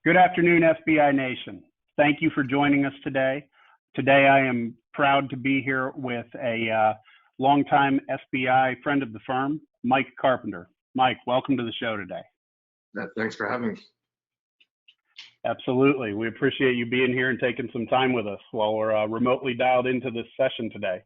Good afternoon, FBI Nation. Thank you for joining us today. Today, I am proud to be here with a longtime SBI friend of the firm, Mike Carpenter. Mike, welcome to the show today. Thanks for having me. Absolutely. We appreciate you being here and taking some time with us while we're remotely dialed into this session today.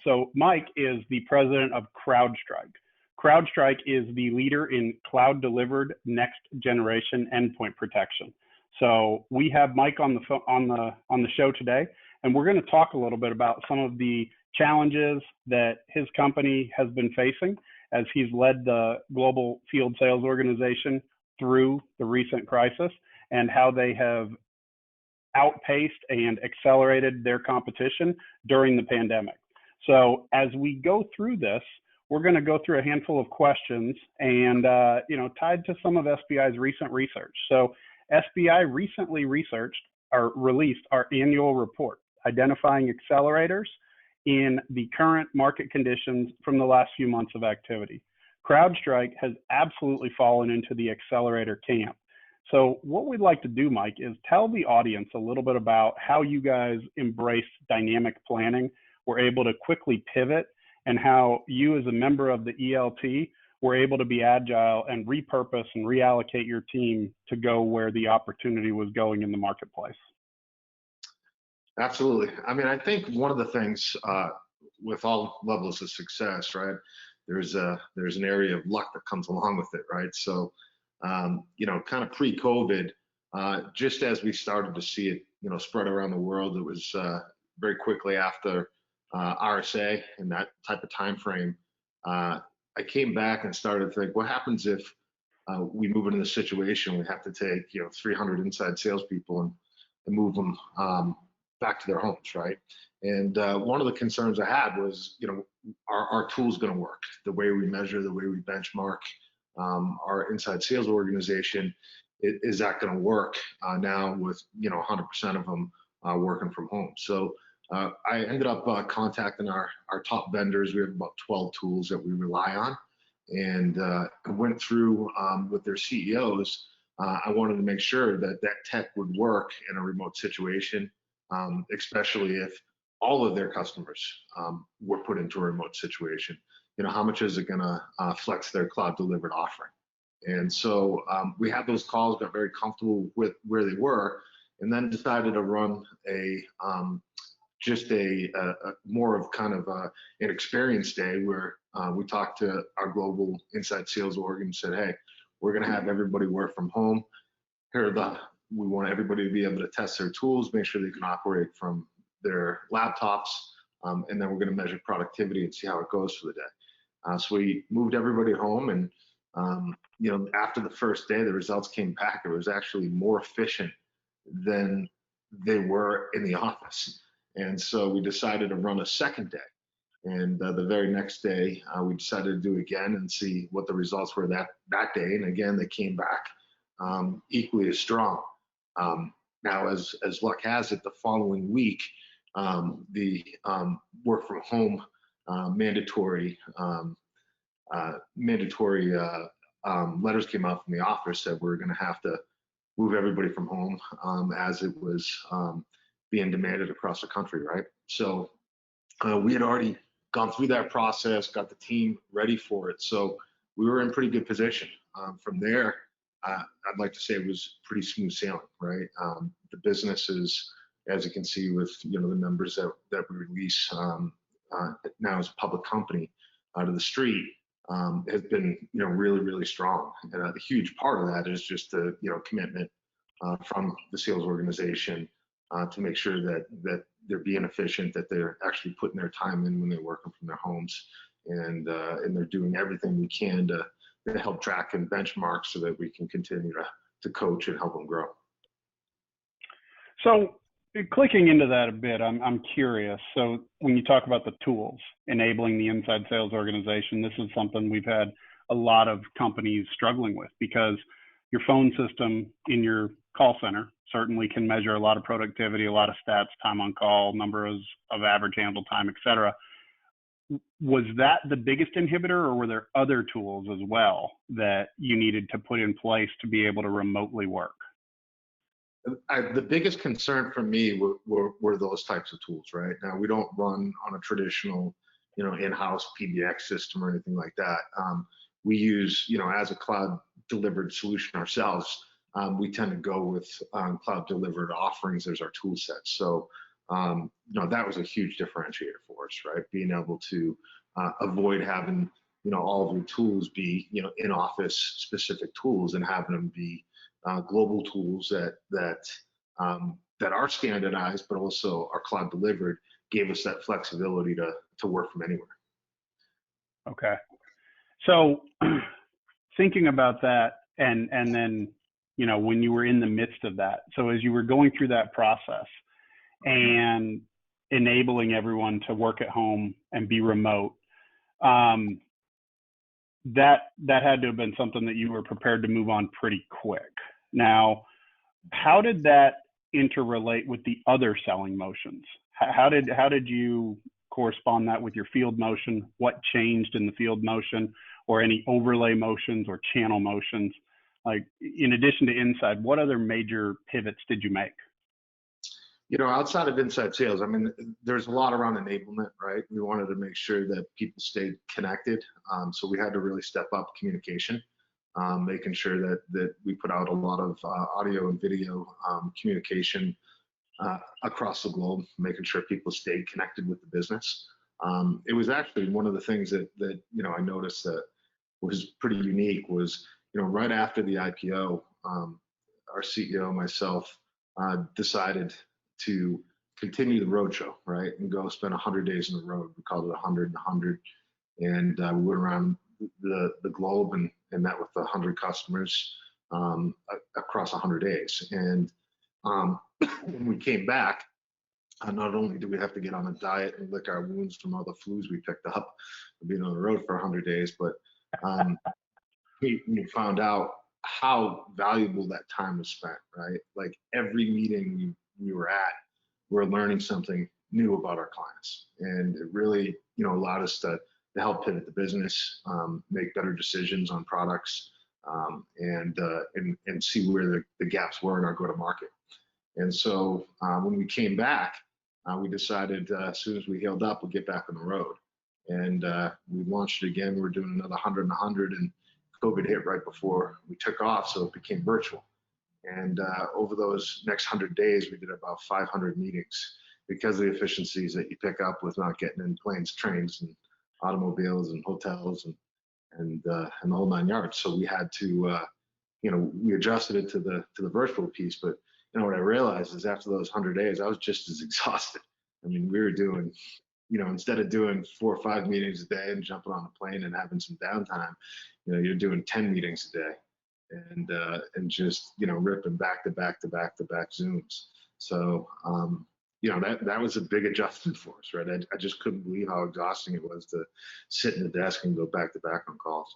So Mike is the president of Crowdstrike. Crowdstrike is the leader in cloud-delivered next-generation endpoint protection. So we have Mike on the show today, and we're going to talk a little bit about some of the challenges that his company has been facing as he's led the global field sales organization through the recent crisis and how they have outpaced and accelerated their competition during the pandemic. So as we go through this, we're going to go through a handful of questions and, tied to some of SBI's recent research. So SBI recently released our annual report, identifying accelerators in the current market conditions from the last few months of activity. Crowdstrike has absolutely fallen into the accelerator camp. So what we'd like to do, Mike, is tell the audience a little bit about how you guys embraced dynamic planning, were able to quickly pivot, and how you as a member of the ELT were able to be agile and repurpose and reallocate your team to go where the opportunity was going in the marketplace. Absolutely. I mean, I think one of the things with all levels of success, right, there's an area of luck that comes along with it, right? So, kind of pre-COVID, just as we started to see it, spread around the world, it was very quickly after RSA and that type of time frame, I came back and started to think, what happens if we move into this situation? We have to take 300 inside salespeople and move them back to their homes, right? And one of the concerns I had was, are our tools going to work? The way we measure, the way we benchmark our inside sales organization, is that going to work now with 100% of them working from home? So I ended up contacting our top vendors. We have about 12 tools that we rely on, and went through with their CEOs. I wanted to make sure that tech would work in a remote situation, especially if all of their customers were put into a remote situation. How much is it going to flex their cloud delivered offering? And so we had those calls, got very comfortable with where they were, and then decided to run a more of kind of an experience day where we talked to our global inside sales org and said, hey, we're going to have everybody work from home. We want everybody to be able to test their tools, make sure they can operate from their laptops, and then we're going to measure productivity and see how it goes for the day. So we moved everybody home, and after the first day, the results came back. It was actually more efficient than they were in the office. And so we decided to run a second day. And the very next day, we decided to do it again and see what the results were that day. And again, they came back equally as strong. Now, as luck has it, the following week, the work from home mandatory letters came out from the office that we're going to have to move everybody from home as it was being demanded across the country, right? So we had already gone through that process, got the team ready for it. So we were in pretty good position. From there, I'd like to say it was pretty smooth sailing, right? The business is, as you can see with the numbers that we release now as a public company out of the street, has been really, really strong. And a huge part of that is just the commitment from the sales organization to make sure that they're being efficient, that they're actually putting their time in when they're working from their homes, and they're doing everything we can to help track and benchmark so that we can continue to coach and help them grow. So clicking into that a bit, I'm curious. So when you talk about the tools enabling the inside sales organization, this is something we've had a lot of companies struggling with, because your phone system in your call center certainly can measure a lot of productivity, a lot of stats, time on call, numbers of average handle time, et cetera. Was that the biggest inhibitor, or were there other tools as well that you needed to put in place to be able to remotely work? The biggest concern for me were those types of tools, right? Now, we don't run on a traditional, in-house PBX system or anything like that. We use, as a cloud delivered solution ourselves, we tend to go with cloud delivered offerings as our tool set. So, that was a huge differentiator for us, right? Being able to avoid having, all of your tools be, in-office specific tools, and having them be global tools that are standardized, but also are cloud delivered, gave us that flexibility to work from anywhere. Okay. So thinking about that, and then, when you were in the midst of that, so as you were going through that process and enabling everyone to work at home and be remote, that had to have been something that you were prepared to move on pretty quick. Now, how did that interrelate with the other selling motions? How did you correspond that with your field motion? What changed in the field motion, or any overlay motions or channel motions? Like, in addition to inside, what other major pivots did you make? Outside of inside sales, I mean, there's a lot around enablement, right? We wanted to make sure that people stayed connected. So we had to really step up communication, making sure that we put out a lot of audio and video communication across the globe, making sure people stayed connected with the business. It was actually one of the things that I noticed that was pretty unique was, right after the IPO, our CEO, myself, decided to continue the roadshow, right, and go spend 100 days on the road. We called it 100 and 100, and we went around the globe and met with 100 customers across 100 days. And when we came back, not only did we have to get on a diet and lick our wounds from all the flus we picked up being on the road for 100 days, but we found out how valuable that time was spent, right? Like, every meeting we were at, we're learning something new about our clients. And it really, allowed us to help pivot the business, make better decisions on products, and see where the gaps were in our go-to-market. And so when we came back, we decided as soon as we healed up, we'll get back on the road. And we launched it again. We're doing another 100 and 100, and COVID hit right before we took off, so it became virtual. And over those next 100 days, we did about 500 meetings because of the efficiencies that you pick up with not getting in planes, trains, and automobiles and hotels and the whole 9 yards. So we had to, we adjusted it to the virtual piece. But what I realized is after those 100 days, I was just as exhausted. I mean, we were doing, instead of doing 4 or 5 meetings a day and jumping on a plane and having some downtime, you're doing 10 meetings a day. And just ripping back to back Zooms. So that was a big adjustment for us, right? I just couldn't believe how exhausting it was to sit in the desk and go back to back on calls.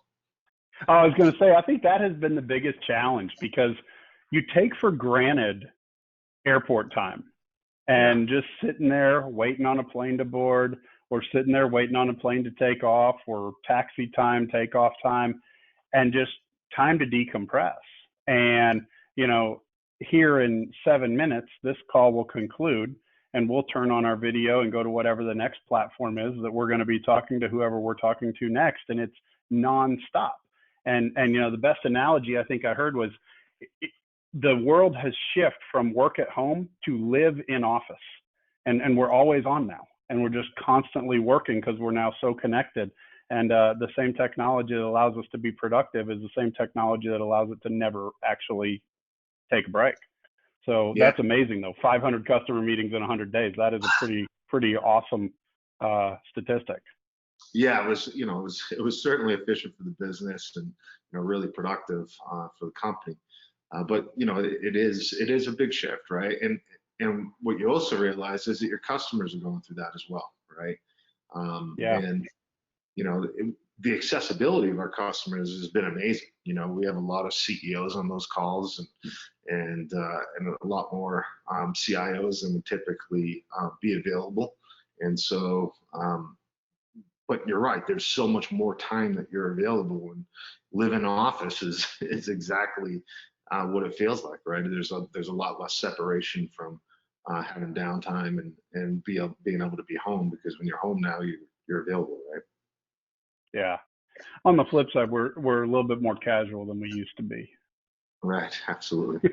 I was going to say, I think that has been the biggest challenge, because you take for granted airport time and just sitting there waiting on a plane to board, or sitting there waiting on a plane to take off, or taxi time, takeoff time, and just time to decompress. And, here in 7 minutes, this call will conclude, and we'll turn on our video and go to whatever the next platform is that we're going to be talking to whoever we're talking to next. And it's nonstop. And the best analogy I think I heard was the world has shifted from work at home to live in office. And we're always on now. And we're just constantly working because we're now so connected. And the same technology that allows us to be productive is the same technology that allows it to never actually take a break. So that's amazing, though. 500 customer meetings in 100 days. That is a pretty awesome statistic. Yeah, it was. It was certainly efficient for the business, and really productive for the company. But it is a big shift, right? And what you also realize is that your customers are going through that as well, right? And the accessibility of our customers has been amazing. We have a lot of CEOs on those calls, and a lot more CIOs than would typically be available. And so, but you're right. There's so much more time that you're available, and live in office is exactly what it feels like, right? There's a lot less separation from having downtime and being able to be home, because when you're home now, you're available, right? Yeah. On the flip side, we're a little bit more casual than we used to be. Right, absolutely.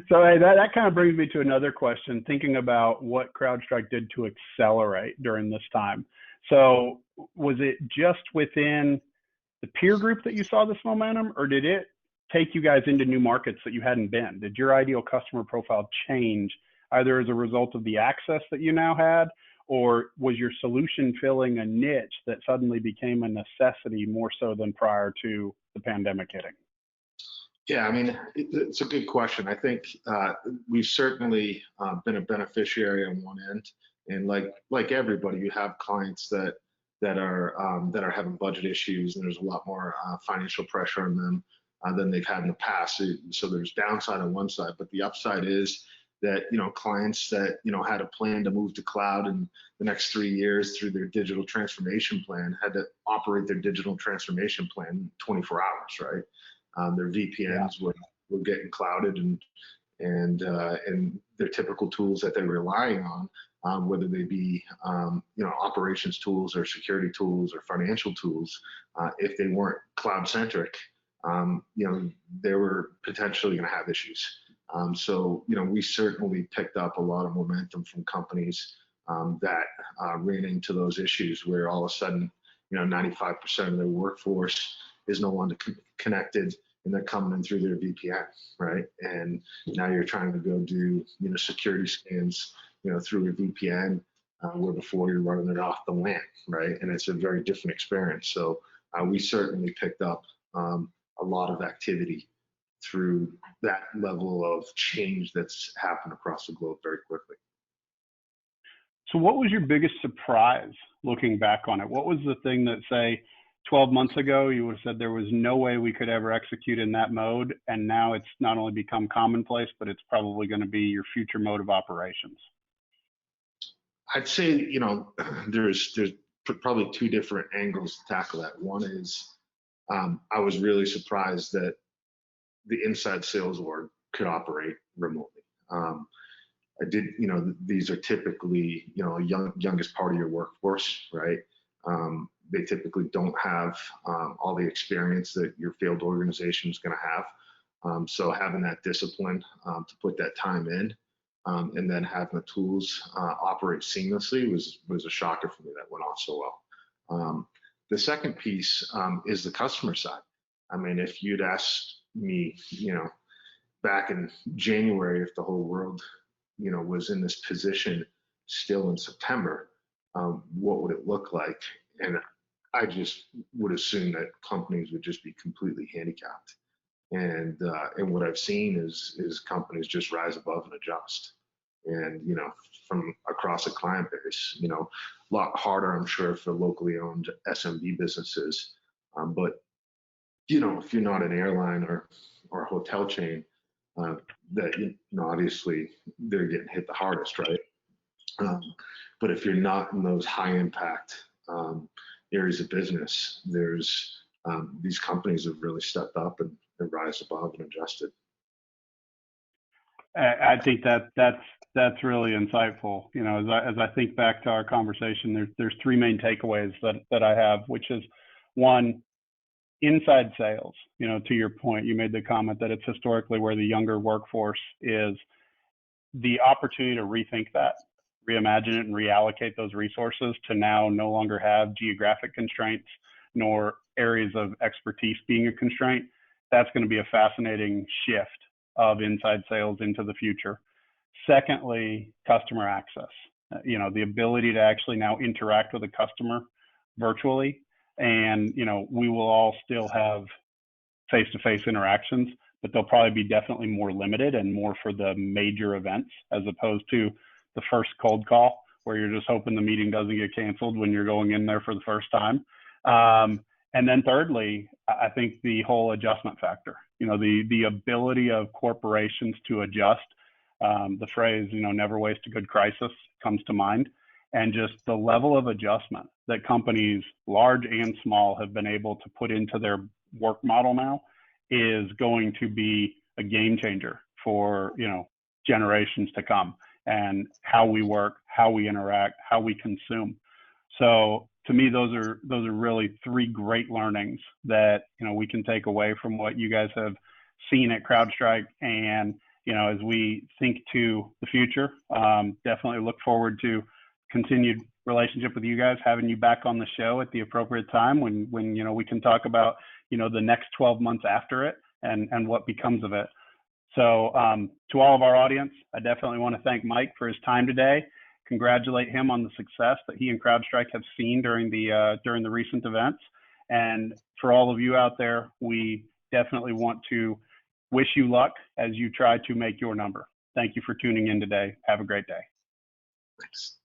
So hey, that kind of brings me to another question, thinking about what CrowdStrike did to accelerate during this time. So was it just within the peer group that you saw this momentum, or did it take you guys into new markets that you hadn't been? Did your ideal customer profile change either as a result of the access that you now had, or was your solution filling a niche that suddenly became a necessity more so than prior to the pandemic hitting? Yeah, I mean, it's a good question. I think we've certainly been a beneficiary on one end, and like everybody, you have clients that are having budget issues, and there's a lot more financial pressure on them than they've had in the past. So there's downside on one side, but the upside is that clients that had a plan to move to cloud in the next 3 years through their digital transformation plan had to operate their digital transformation plan 24 hours, right? Their VPNs were getting clouded, and their typical tools that they're relying on, whether they be operations tools or security tools or financial tools, if they weren't cloud centric, they were potentially going to have issues. So we certainly picked up a lot of momentum from companies that ran into those issues where all of a sudden 95% of their workforce is no longer connected, and they're coming in through their VPN, right? And now you're trying to go do security scans through a VPN, where before you're running it off the LAN, right? And it's a very different experience. So we certainly picked up a lot of activity through that level of change that's happened across the globe very quickly. So what was your biggest surprise looking back on it? What was the thing that, say, 12 months ago, you would have said there was no way we could ever execute in that mode, and now it's not only become commonplace, but it's probably going to be your future mode of operations? I'd say, there's probably two different angles to tackle that. One is I was really surprised that the inside sales org could operate remotely. I did, these are typically, youngest part of your workforce, right? They typically don't have all the experience that your field organization is going to have. So having that discipline to put that time in, and then having the tools operate seamlessly was a shocker for me. That went off so well. The second piece is the customer side. I mean, if you'd asked me, back in January, if the whole world, was in this position still in September, what would it look like? And I just would assume that companies would just be completely handicapped. And what I've seen is companies just rise above and adjust. And from across a client base, a lot harder, I'm sure, for locally owned SMB businesses. But if you're not an airline or a hotel chain, that obviously they're getting hit the hardest, right? But if you're not in those high impact areas of business, there's these companies have really stepped up and rise above and adjusted. I think that's really insightful. As I think back to our conversation, there's three main takeaways that I have, which is one, inside sales. To your point, you made the comment that it's historically where the younger workforce is. The opportunity to rethink that, reimagine it, and reallocate those resources to now no longer have geographic constraints nor areas of expertise being a constraint. That's going to be a fascinating shift of inside sales into the future. Secondly, customer access. The ability to actually now interact with a customer virtually, and we will all still have face-to-face interactions, but they'll probably be definitely more limited and more for the major events, as opposed to the first cold call where you're just hoping the meeting doesn't get canceled when you're going in there for the first time. And then thirdly, I think the whole adjustment factor, the ability of corporations to adjust. The phrase, never waste a good crisis comes to mind. And just the level of adjustment that companies, large and small, have been able to put into their work model now is going to be a game changer for, generations to come, and how we work, how we interact, how we consume. So to me, those are really three great learnings that, we can take away from what you guys have seen at CrowdStrike. And, as we think to the future, definitely look forward to continued relationship with you guys, having you back on the show at the appropriate time when we can talk about, the next 12 months after it and what becomes of it. So to all of our audience, I definitely want to thank Mike for his time today. Congratulate him on the success that he and CrowdStrike have seen during the recent events. And for all of you out there, we definitely want to wish you luck as you try to make your number. Thank you for tuning in today. Have a great day. Thanks.